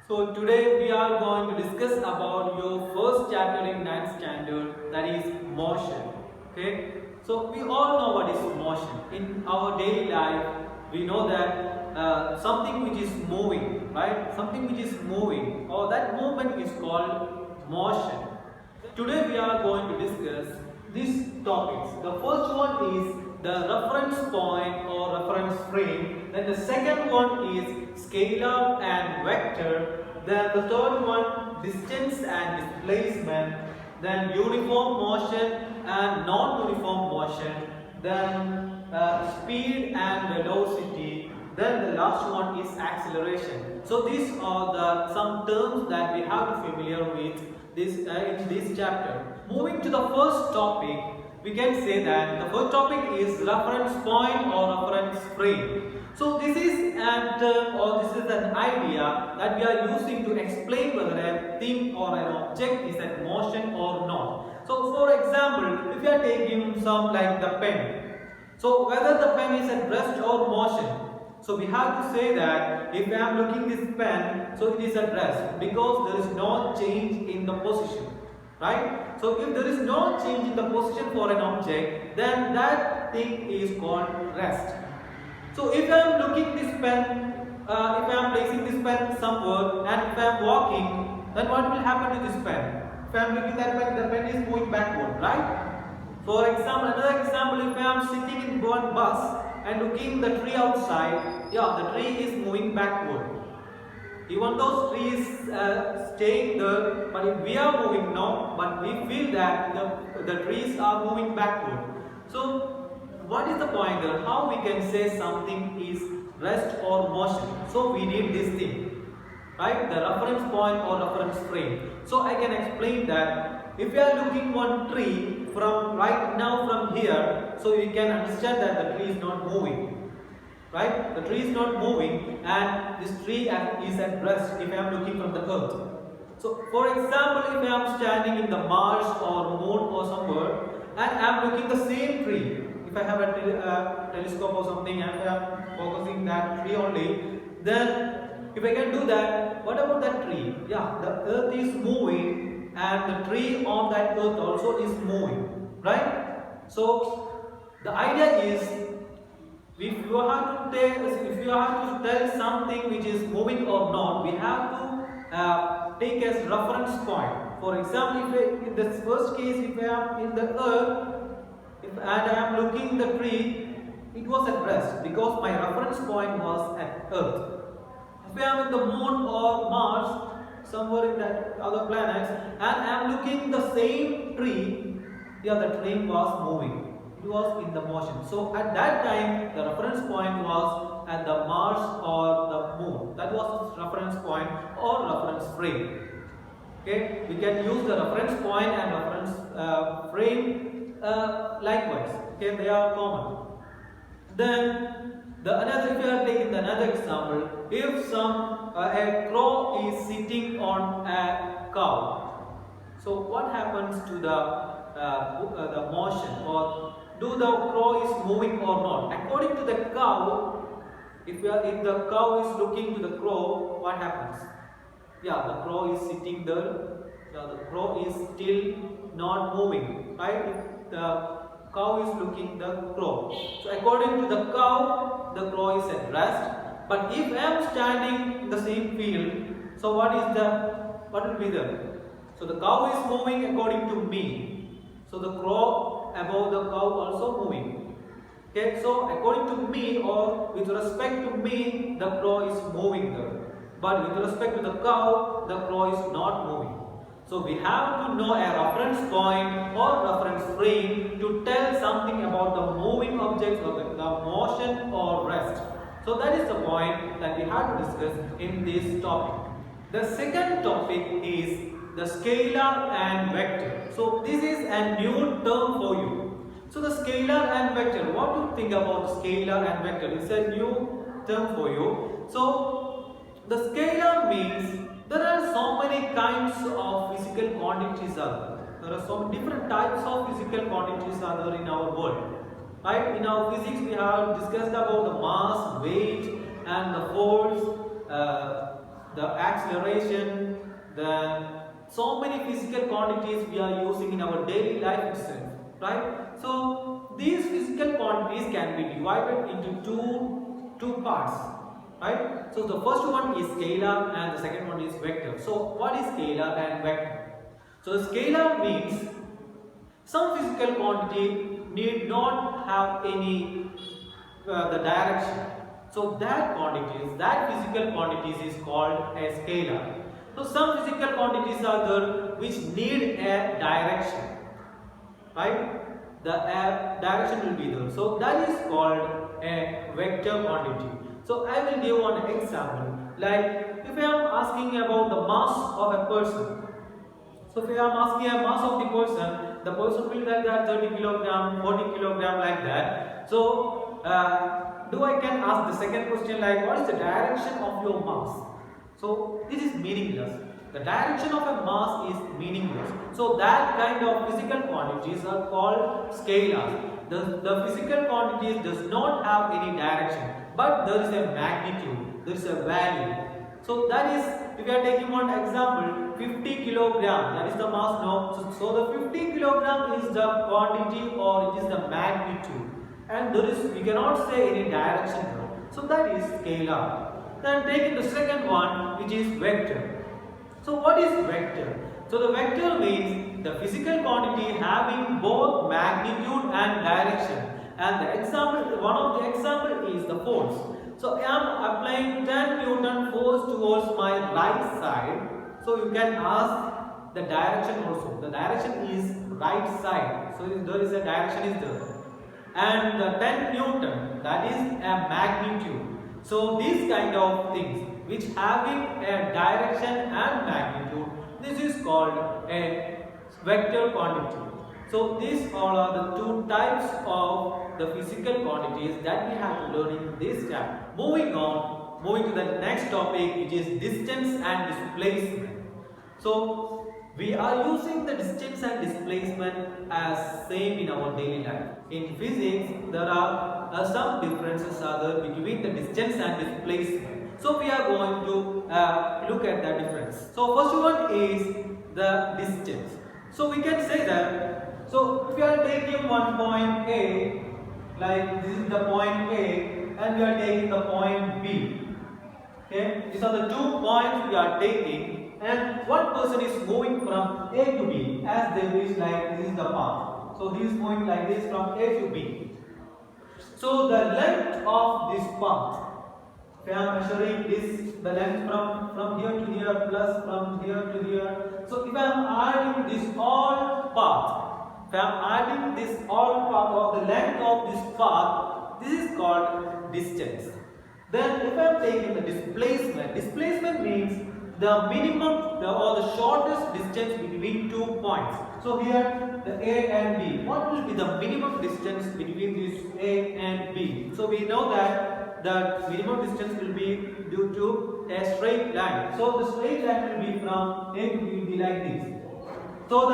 So today we are going to discuss about your first chapter in 9th standard, that is motion. Okay. So we all know what is motion. In our daily life, we know that something which is moving, right? Something which is moving, or that movement is called motion. Today we are going to discuss these topics. The first one is the reference point or reference frame. Then the second one is scalar and vector. Then the third one, distance and displacement. Then uniform motion and non-uniform motion. Then speed and velocity. Then the last one is acceleration. So these are some terms that we have to familiar with in this chapter. Moving to the first topic, we can say that the first topic is reference point or reference frame. So this is an term or this is an idea that we are using to explain whether a thing or an object is in motion or not. So for example, if you are taking some like the pen, so whether the pen is at rest or motion, so we have to say that if I am looking this pen, so it is at rest because there is no change in the position, right? So if there is no change in the position for an object, then that thing is called rest. So if I am looking this pen, if I am placing this pen somewhere and if I am walking, then what will happen to this pen? If I am looking that pen, the pen is moving backward, right? For example, another example, if I am sitting in one bus and looking the tree outside, yeah, the tree is moving backward. Even those trees staying there, but if we are moving now, but we feel that the trees are moving backward. So what is the pointer? How we can say something is rest or motion? So we need this thing, right? The reference point or reference frame. So I can explain that if we are looking one tree from right now from here, so you can understand that the tree is not moving, right? The tree is not moving and this tree is at rest if I am looking from the earth. So for example, if I am standing in the Mars or moon or somewhere and I am looking the same tree, if I have a telescope or something and I am focusing that tree only, then if I can do that, what about that tree? Yeah, the earth is moving and the tree on that earth also is moving, right? So the idea is, if you have to tell something which is moving or not, we have to take as reference point. For example, if in this first case, if I am in the earth and I am looking the tree, it was at rest because my reference point was at earth. If I am in the moon or Mars, somewhere in that other planets, and I am looking the same tree, yeah, the tree was moving. It was in the motion. So at that time, the reference point was at the Mars or the moon. That was the reference point or reference frame. Okay, we can use the reference point and reference frame likewise. Okay, they are common. Then if you are taking another example, if a crow is sitting on a cow, so what happens to the motion, or do the crow is moving or not? According to the cow, if the cow is looking to the crow, what happens? Yeah, the crow is sitting there. Yeah, the crow is still not moving, right? If the cow is looking the crow. So according to the cow, the crow is at rest. But if I am standing in the same field, so what will be there? So the cow is moving according to me. So the crow above the cow also moving. Okay, so according to me or with respect to me, the crow is moving there. But with respect to the cow, the crow is not moving. So we have to know a reference point or reference frame to tell something about the moving objects or the motion or rest. So that is the point that we have to discuss in this topic. The second topic is the scalar and vector. So this is a new term for you. So the scalar and vector, what do you think about scalar and vector? It's a new term for you. So the scalar means there are so many kinds of physical quantities are there. There are so many different types of physical quantities are there in our world. Right? In our physics, we have discussed about the mass, weight, and the force, the acceleration, then so many physical quantities we are using in our daily life itself, right? So these physical quantities can be divided into two parts, right? So the first one is scalar and the second one is vector. So what is scalar and vector? So scalar means some physical quantity need not have any the direction. So that physical quantities is called a scalar. So some physical quantities are there which need a direction, right? The direction will be there. So that is called a vector quantity. So I will give one example. Like if I am asking about the mass of a person. So if I am asking a mass of the person will tell that 30 kilogram, 40 kilogram like that. So I can ask the second question like what is the direction of your mass? So this is meaningless. The direction of a mass is meaningless. So that kind of physical quantities are called scalars. The physical quantities does not have any direction, but there is a magnitude, there is a value. So that is, if we are taking one example, 50 kilogram, that is the mass now. So the 50 kilogram is the quantity or it is the magnitude, and we cannot say any direction now. So that is scalar. Then taking the second one, which is vector. So what is vector? So the vector means the physical quantity having both magnitude and direction. And the example, one of the example is the force. So I am applying 10 Newton force towards my right side. So you can ask the direction also. The direction is right side. So there is a direction is there. And the 10 Newton, that is a magnitude. So these kind of things which having a direction and magnitude, this is called a vector quantity. So these all are the two types of the physical quantities that we have to learn in this chapter. Moving to the next topic, which is distance and displacement. So we are using the distance and displacement as same in our daily life. In physics, there are some differences between the distance and displacement. So we are going to look at the difference. So first one is the distance. So we can say that, so if we are taking one point A, like this is the point A, and we are taking the point B. Okay, these are the 2 points we are taking, and one person is moving from A to B as they reach, like this is the path. So he is moving like this from A to B. So the length of this path, if I am measuring this, the length from here to here plus from here to here. So if I am adding this all path, or the length of this path, this is called distance. Then if I am taking the displacement means the minimum or the shortest distance between 2 points. So here the A and B. What will be the minimum distance between these A and B? So we know that the minimum distance will be due to a straight line. So the straight line will be from A to B will be like this. So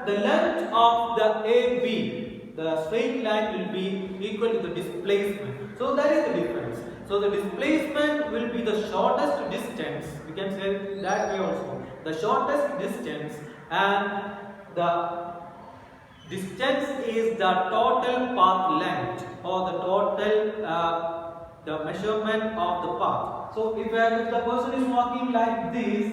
the length of the AB, the straight line will be equal to the displacement. So that is the difference. So the displacement will be the shortest distance. We can say that way also. The shortest distance, and the distance is the total path length or the total the measurement of the path. So if the person is walking like this,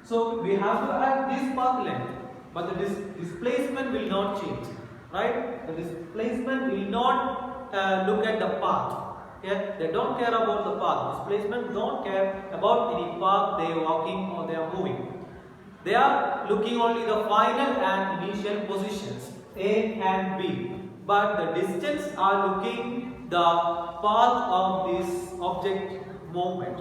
so we have to add this path length, but the displacement will not change, right? The displacement will not look at the path. Okay? They don't care about the path. Displacement don't care about any path they are walking or they are moving. They are looking only the final and initial positions A and B. But the distance are looking the path of this object movement.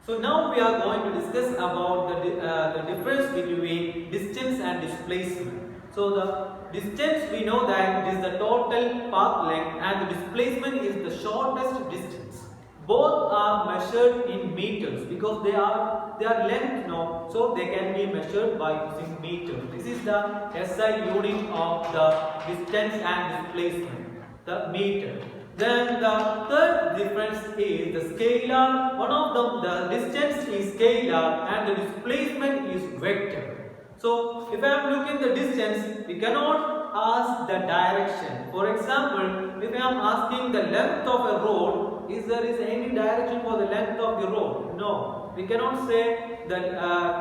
So now we are going to discuss about the difference between distance and displacement. So the distance, we know that it is the total path length, and the displacement is the shortest distance. Both are measured in meters because they are length now, so they can be measured by using meters. This is the SI unit of the distance and displacement, the meter. Then the third difference is the scalar. One of them, the distance is scalar and the displacement is vector. So if I am looking the distance, we cannot ask the direction. For example, if I am asking the length of a road, is there any direction for the length of the road? No, we cannot say the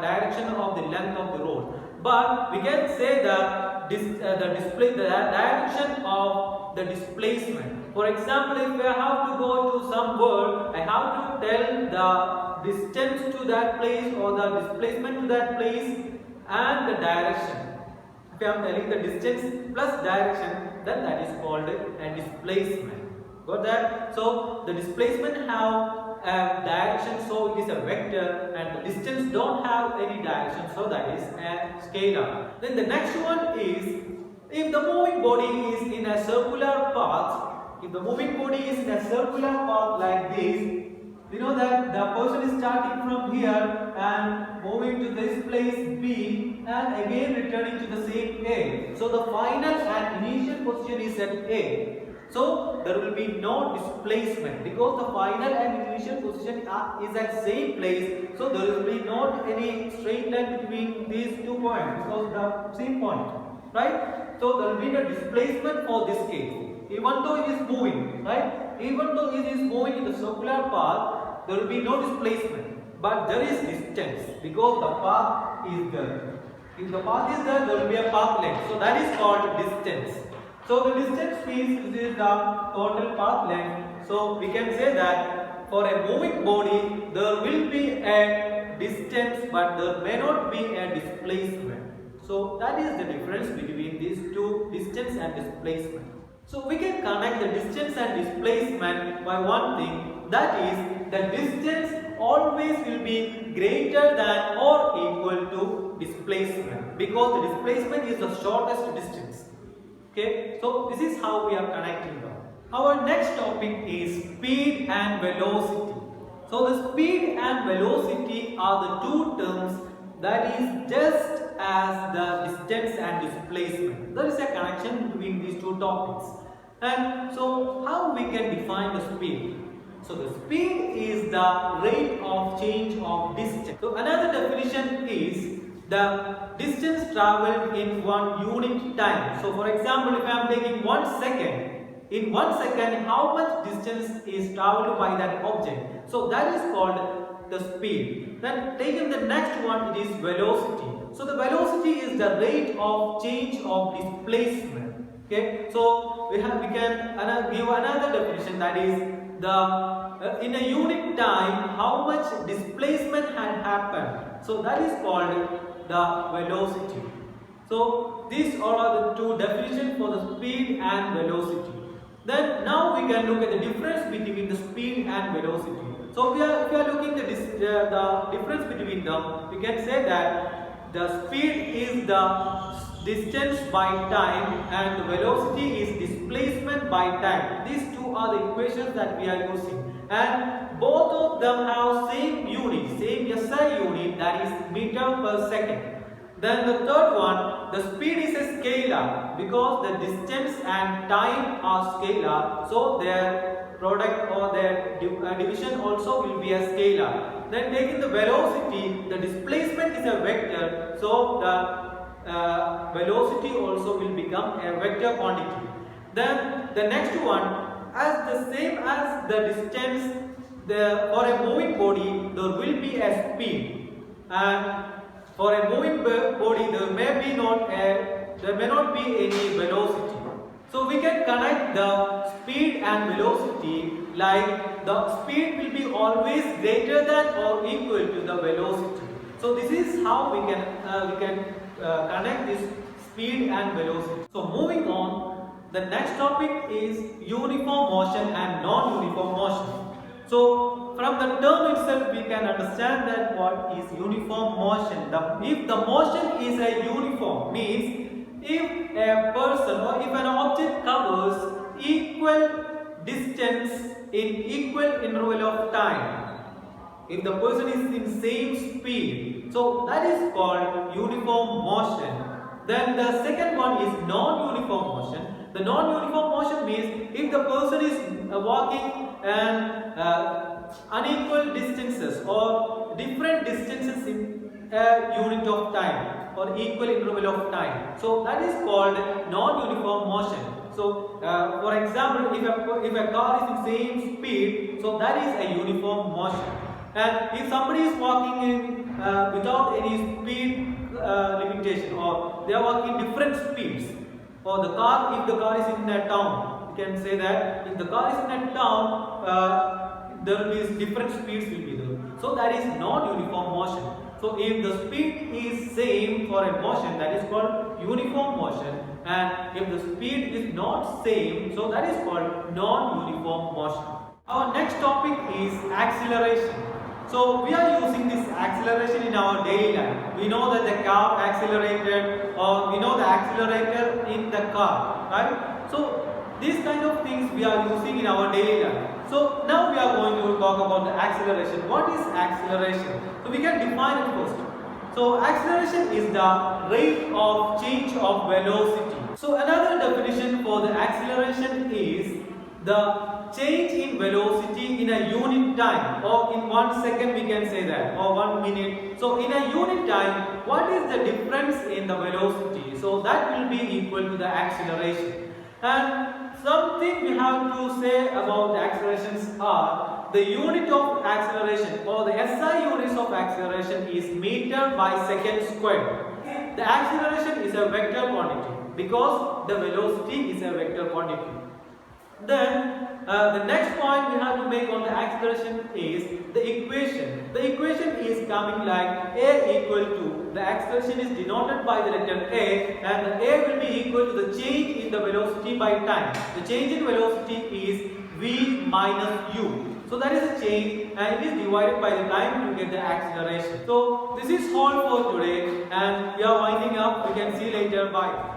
direction of the length of the road. But we can say the direction of the displacement. For example, if I have to go to some world, I have to tell the distance to that place or the displacement to that place and the direction. If I am telling the distance plus direction, then that is called a displacement. Got that? So the displacement have a direction, so it is a vector, and the distance don't have any direction, so that is a scalar. Then the next one is, if the moving body is in a circular path, if the moving body is in a circular path like this, you know that the person is starting from here and moving to this place B and again returning to the same A. So the final and initial position is at A. So there will be no displacement because the final and initial position is at same place. So there will be not any straight line between these 2 points because the same point, right? So there will be no displacement for this case. Even though it is moving, right? Even though it is moving in the circular path, there will be no displacement. But there is distance because the path is there. If the path is there, there will be a path length. So that is called distance. So the distance means this is the total path length. So we can say that for a moving body there will be a distance but there may not be a displacement. So that is the difference between these two, distance and displacement. So we can connect the distance and displacement by one thing, that is the distance always will be greater than or equal to displacement because the displacement is the shortest distance. Okay, so this is how we are connecting them. Our next topic is speed and velocity. So the speed and velocity are the two terms that is just as the distance and displacement. There is a connection between these two topics. And so how we can define the speed? So the speed is the rate of change of distance. So another definition is the distance travelled in one unit time. So for example, if I am taking 1 second, in 1 second how much distance is travelled by that object. So that is called the speed. Then taking the next one, it is velocity. So the velocity is the rate of change of displacement. Okay, so we can give another definition, that is the in a unit time how much displacement had happened. So that is called the velocity. So these are the two definitions for the speed and velocity. Then now we can look at the difference between the speed and velocity. So if we are looking at the difference between them, we can say that the speed is the distance by time and the velocity is displacement by time. These two are the equations that we are using, and both of them have same unit, same SI unit, that is meter per second. Then the third one, the speed is a scalar because the distance and time are scalar, so their product or their division also will be a scalar. Then taking the velocity, the displacement is a vector, so the velocity also will become a vector quantity. Then the next one, as the same as the distance, for a moving body there will be a speed, and for a moving body there may not be any velocity. So we can connect the speed and velocity like the speed will be always greater than or equal to the velocity. So this is how we can connect this speed and velocity. So moving on, the next topic is uniform motion and non-uniform motion. So from the term itself we can understand that what is uniform motion. If the motion is a uniform, means if a person or if an object covers equal distance in equal interval of time, if the person is in same speed, so that is called uniform motion. Then the second one is non-uniform motion. The non-uniform motion means if the person is walking and unequal distances or different distances in a unit of time or equal interval of time. So that is called non-uniform motion. So for example, if a car is in same speed, so that is a uniform motion. And if somebody is walking in without any speed limitation, or they are walking different speeds, or the car, if the car is in a town, you can say that if the car is in a town, there will be different speeds will be there. So that is non-uniform motion. So if the speed is same for a motion, that is called uniform motion, and if the speed is not same, so that is called non-uniform motion. Our next topic is acceleration. So we are using this acceleration in our daily life. We know that the car accelerated, or we know the accelerator in the car, right? So these kind of things we are using in our daily life. So now we are going to talk about the acceleration. What is acceleration? So we can define it first. So acceleration is the rate of change of velocity. So another definition for the acceleration is the change in velocity in a unit time, or in 1 second we can say that, or 1 minute. So in a unit time, what is the difference in the velocity? So that will be equal to the acceleration. And something we have to say about the accelerations are the unit of acceleration, or the SI units of acceleration is meter by second squared. The acceleration is a vector quantity because the velocity is a vector quantity. Then the next point we have to make on the acceleration is the equation. The equation is coming like A equal to, the acceleration is denoted by the letter A, and the A will be equal to the change in the velocity by time. The change in velocity is V minus U. So that is a change, and it is divided by the time to get the acceleration. So this is all for today, and we are winding up. We can see later. Bye.